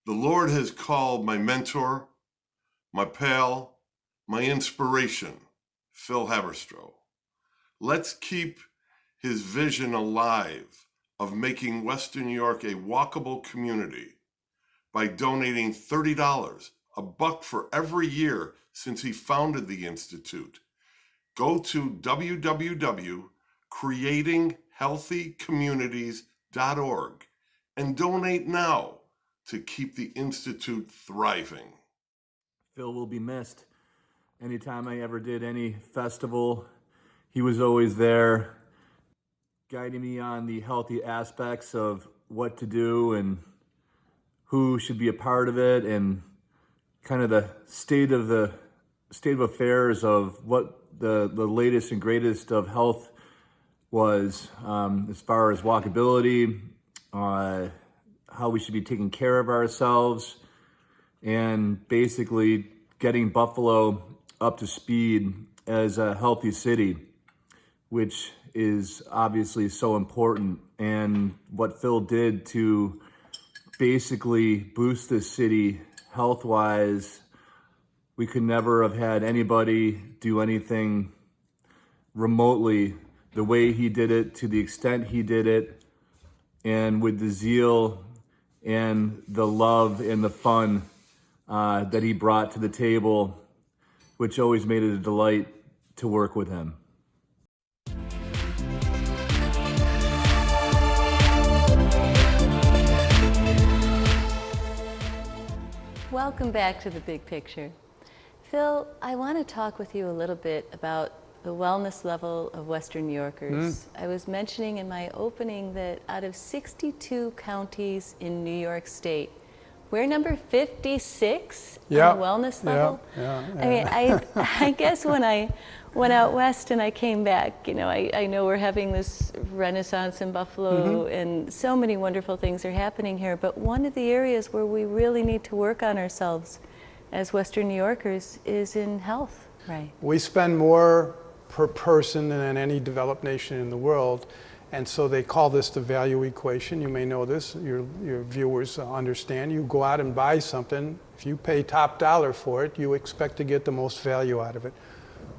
The Lord has called my mentor, my pal, my inspiration, Phil Haberstro. Let's keep his vision alive of making Western New York a walkable community by donating $30, $1 for every year since he founded the Institute. Go to www.creatinghealthycommunities.org and donate now to keep the Institute thriving. Phil will be missed. Anytime I ever did any festival, he was always there, guiding me on the healthy aspects of what to do and who should be a part of it, and kind of the state of affairs of what the latest and greatest of health was, as far as walkability, how we should be taking care of ourselves, and basically getting Buffalo up to speed as a healthy city, which is obviously so important. And what Phil did to basically boost this city health-wise, we could never have had anybody do anything remotely the way he did it, to the extent he did it, and with the zeal and the love and the fun that he brought to the table, which always made it a delight to work with him. Welcome back to The Big Picture. Phil, I want to talk with you a little bit about the wellness level of Western New Yorkers. I was mentioning in my opening that out of 62 counties in New York State, we're number 56 on the wellness level. I mean, I guess when I went out west and I came back, you know, I know we're having this renaissance in Buffalo, and so many wonderful things are happening here, but one of the areas where we really need to work on ourselves as Western New Yorkers is in health, right? We spend more per person than any developed nation in the world, and so they call this the value equation. You may know this, your viewers understand. You go out and buy something, if you pay top dollar for it, you expect to get the most value out of it.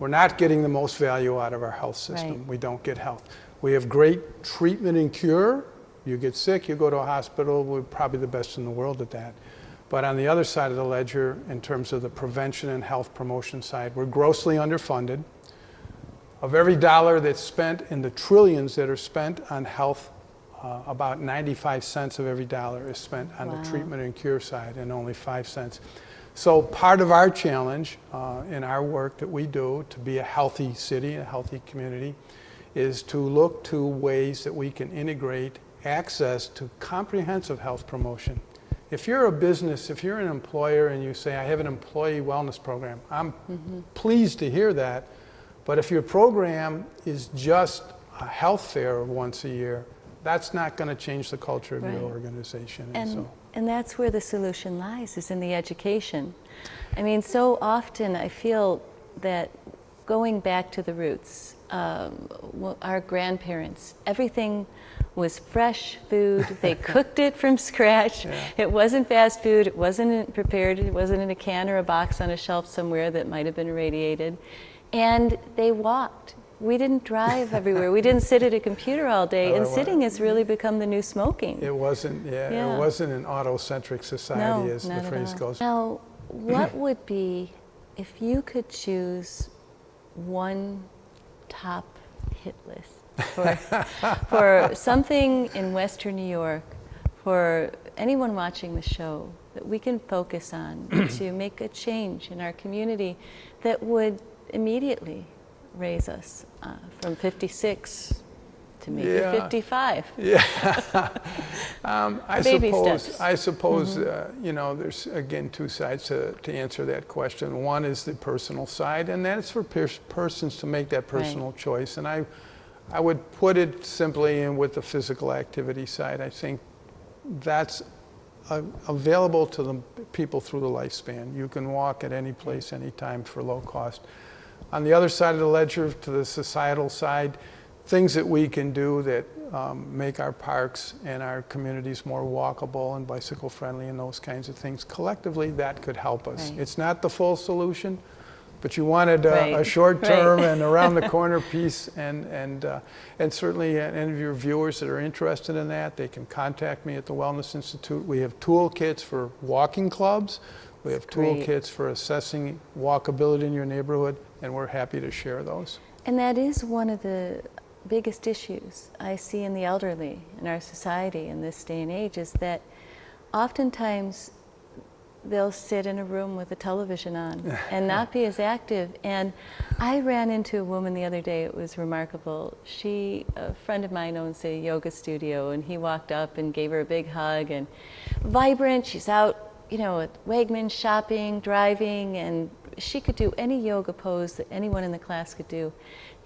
We're not getting the most value out of our health system. Right. We don't get health. We have great treatment and cure. You get sick, you go to a hospital, we're probably the best in the world at that. But on the other side of the ledger, in terms of the prevention and health promotion side, we're grossly underfunded. Of every dollar that's spent in the trillions that are spent on health, about 95 cents of every dollar is spent on the treatment and cure side, and only 5 cents. So part of our challenge in our work that we do to be a healthy city, a healthy community, is to look to ways that we can integrate access to comprehensive health promotion. If you're a business, if you're an employer and you say, I have an employee wellness program, I'm pleased to hear that. But if your program is just a health fair once a year, that's not going to change the culture of your organization. And that's where the solution lies, is in the education. I mean, so often I feel that going back to the roots, our grandparents, everything was fresh food. They cooked it from scratch. It wasn't fast food. It wasn't prepared. It wasn't in a can or a box on a shelf somewhere that might have been irradiated. And they walked. We didn't drive everywhere. We didn't sit at a computer all day. And sitting has really become the new smoking. It wasn't, it wasn't an auto-centric society, as the phrase goes. Now, what would be, if you could choose one top hit list for something in Western New York, for anyone watching the show, that we can focus on to make a change in our community that would immediately raise us from 56 to maybe 55. I suppose you know, there's again two sides to answer that question. One is the personal side, and that's for persons to make that personal choice. And I would put it simply in with the physical activity side. I think that's available to the people through the lifespan. You can walk at any place, anytime for low cost. On the other side of the ledger, to the societal side, things that we can do that make our parks and our communities more walkable and bicycle friendly and those kinds of things. Collectively, that could help us. Right. It's not the full solution, but you wanted a Right. short-term Right. and around-the-corner piece, and certainly any of your viewers that are interested in that, they can contact me at the Wellness Institute. We have toolkits for walking clubs. We have Great. toolkits for assessing walkability in your neighborhood, and we're happy to share those. And that is one of the biggest issues I see in the elderly in our society in this day and age, is that oftentimes they'll sit in a room with a television on and not be as active. And I ran into a woman the other day, it was remarkable. A friend of mine owns a yoga studio, and he walked up and gave her a big hug, and vibrant, she's out, you know, at Wegmans shopping, driving, and she could do any yoga pose that anyone in the class could do.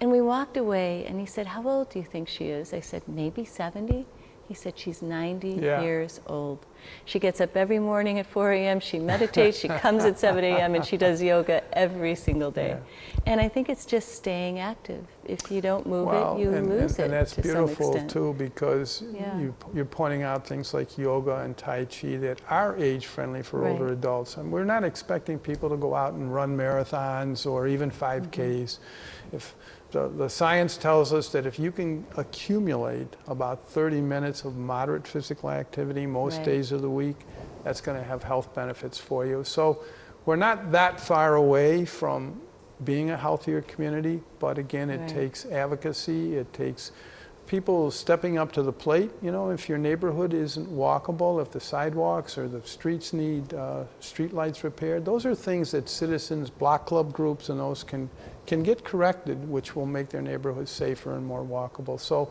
And we walked away, and he said, "How old do you think she is?" I said, "Maybe 70." He said, "She's 90 Yeah. years old. She gets up every morning at 4 a.m., she meditates, she comes at 7 a.m., and she does yoga every single day." Yeah. And I think it's just staying active. If you don't move Well, it, you lose it and that's to beautiful some extent. too, because Yeah. you're pointing out things like yoga and Tai Chi that are age-friendly for Right. older adults. And we're not expecting people to go out and run marathons or even 5Ks. If the science tells us that if you can accumulate about 30 minutes of moderate physical activity most Right. days of the week, that's going to have health benefits for you. So we're not that far away from being a healthier community, but again, it Right. takes advocacy, it takes people stepping up to the plate. You know, if your neighborhood isn't walkable, if the sidewalks or the streets need street lights repaired, those are things that citizens, block club groups, and those can get corrected, which will make their neighborhood safer and more walkable. So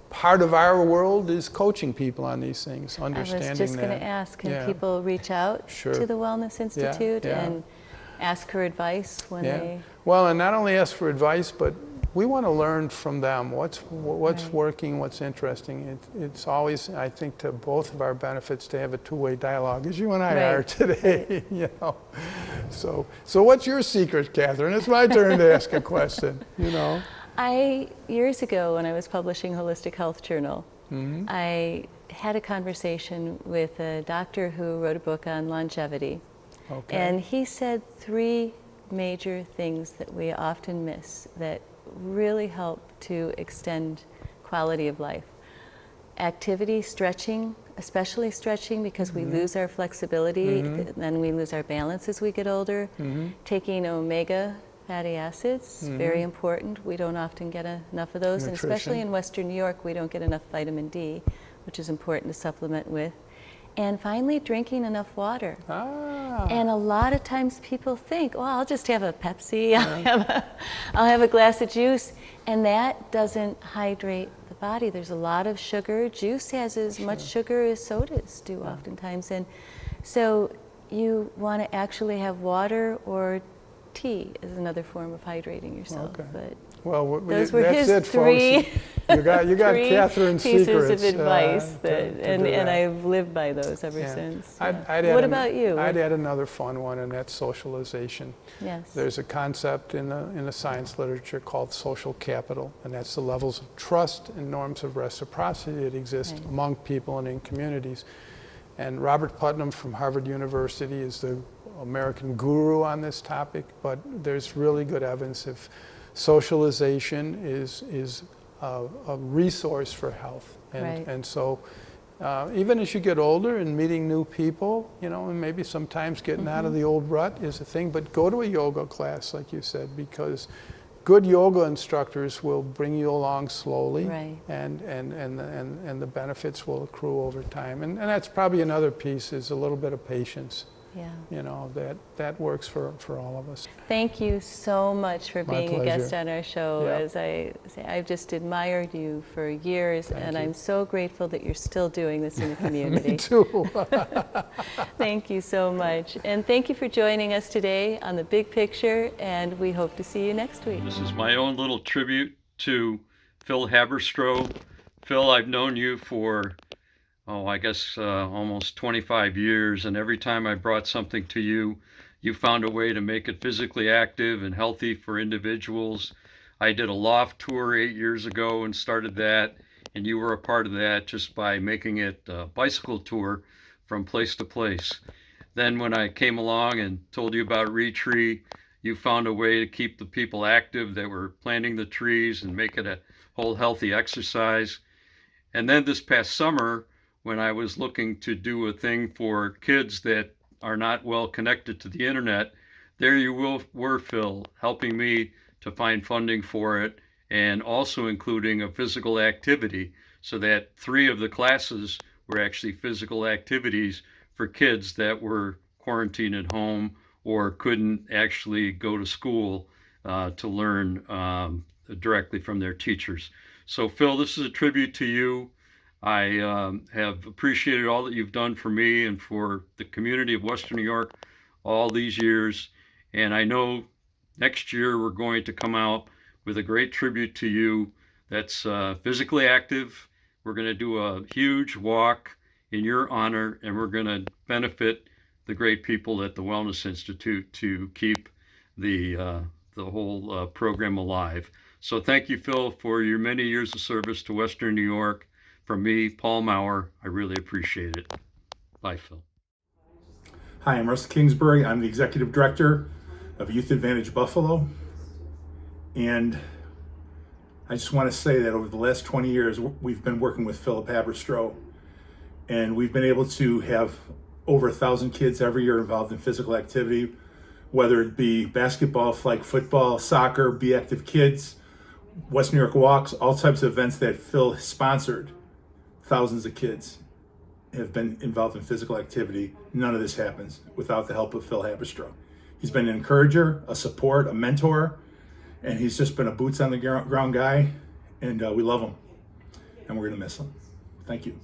part of our world is coaching people on these things, understanding I was just going that. to ask, can Yeah. people reach out Sure. to the Wellness Institute yeah. and ask her advice when Yeah. they... Well, and not only ask for advice, but we want to learn from them. What's Right. working, what's interesting. It's always, I think, to both of our benefits to have a two-way dialogue, as you and I are Right. today. You know, so what's your secret, Catherine? It's my turn to ask a question. You know, Years ago, when I was publishing Holistic Health Journal, Mm-hmm. I had a conversation with a doctor who wrote a book on longevity. okay. And he said 3 major things that we often miss that really help to extend quality of life. Activity, stretching, especially stretching, because we lose our flexibility, then we lose our balance as we get older. Taking omega fatty acids, very important. We don't often get enough of those, and especially Nutrition. in Western New York, we don't get enough vitamin D, which is important to supplement with. And finally, drinking enough water. And a lot of times people think, well, I'll just have a Pepsi, I'll have a glass of juice, and that doesn't hydrate the body. There's a lot of sugar. Juice has as much sugar as sodas do oftentimes. And so you want to actually have water, or tea is another form of hydrating yourself. Okay. But Well, those were that's his it, 3 folks. You got three Catherine's pieces secrets. of advice to that, do and that. I've lived by those ever Yeah. since. I'd Yeah. add What about you? I'd add another fun one, and that's socialization. Yes. There's a concept in the science literature called social capital, and that's the levels of trust and norms of reciprocity that exist Right. among people and in communities. And Robert Putnam from Harvard University is the American guru on this topic, but there's really good evidence if socialization is a resource for health. Right. And so even as you get older and meeting new people, you know, and maybe sometimes getting out of the old rut is a thing, but go to a yoga class, like you said, because good yoga instructors will bring you along slowly, Right. and the benefits will accrue over time. And that's probably another piece, is a little bit of patience. Yeah. You know, that works for all of us. Thank you so much for My being a guest pleasure. on our show. Yeah. As I say, I've just admired you for years, Thank and you. I'm so grateful that you're still doing this in the community. Me too. Thank you so much. And thank you for joining us today on The Big Picture, and we hope to see you next week. This is my own little tribute to Phil Haberstro. Phil, I've known you for, I guess almost 25 years, and every time I brought something to you, you found a way to make it physically active and healthy for individuals. I did a loft tour 8 years ago and started that, and you were a part of that just by making it a bicycle tour from place to place. Then when I came along and told you about Retree, you found a way to keep the people active that were planting the trees and make it a whole healthy exercise. And then this past summer, when I was looking to do a thing for kids that are not well connected to the internet, there you were, Phil, helping me to find funding for it, and also including a physical activity, so that 3 of the classes were actually physical activities for kids that were quarantined at home or couldn't actually go to school to learn directly from their teachers. So Phil, this is a tribute to you. I have appreciated all that you've done for me and for the community of Western New York all these years. And I know next year we're going to come out with a great tribute to you that's physically active. We're going to do a huge walk in your honor, and we're going to benefit the great people at the Wellness Institute to keep the whole program alive. So thank you, Phil, for your many years of service to Western New York. From me, Paul Maurer, I really appreciate it. Bye, Phil. Hi, I'm Russ Kingsbury. I'm the Executive Director of Youth Advantage Buffalo. And I just want to say that over the last 20 years, we've been working with Philip Haberstro, and we've been able to have over 1,000 kids every year involved in physical activity, whether it be basketball, flag football, soccer, Be Active Kids, West New York Walks, all types of events that Phil sponsored. Thousands of kids have been involved in physical activity. None of this happens without the help of Phil Haberstro. He's been an encourager, a support, a mentor, and he's just been a boots on the ground guy, and we love him, and we're gonna miss him. Thank you.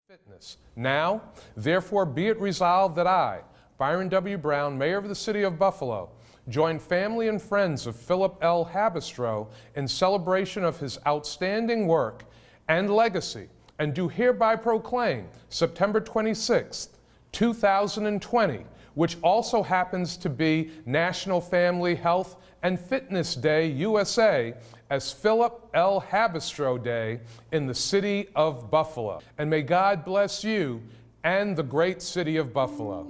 Fitness. Now, therefore, be it resolved that I, Byron W. Brown, Mayor of the City of Buffalo, join family and friends of Philip L. Haberstro in celebration of his outstanding work and legacy, and do hereby proclaim September 26th, 2020, which also happens to be National Family Health and Fitness Day USA, as Philip L. Haberstro Day in the city of Buffalo. And may God bless you and the great city of Buffalo.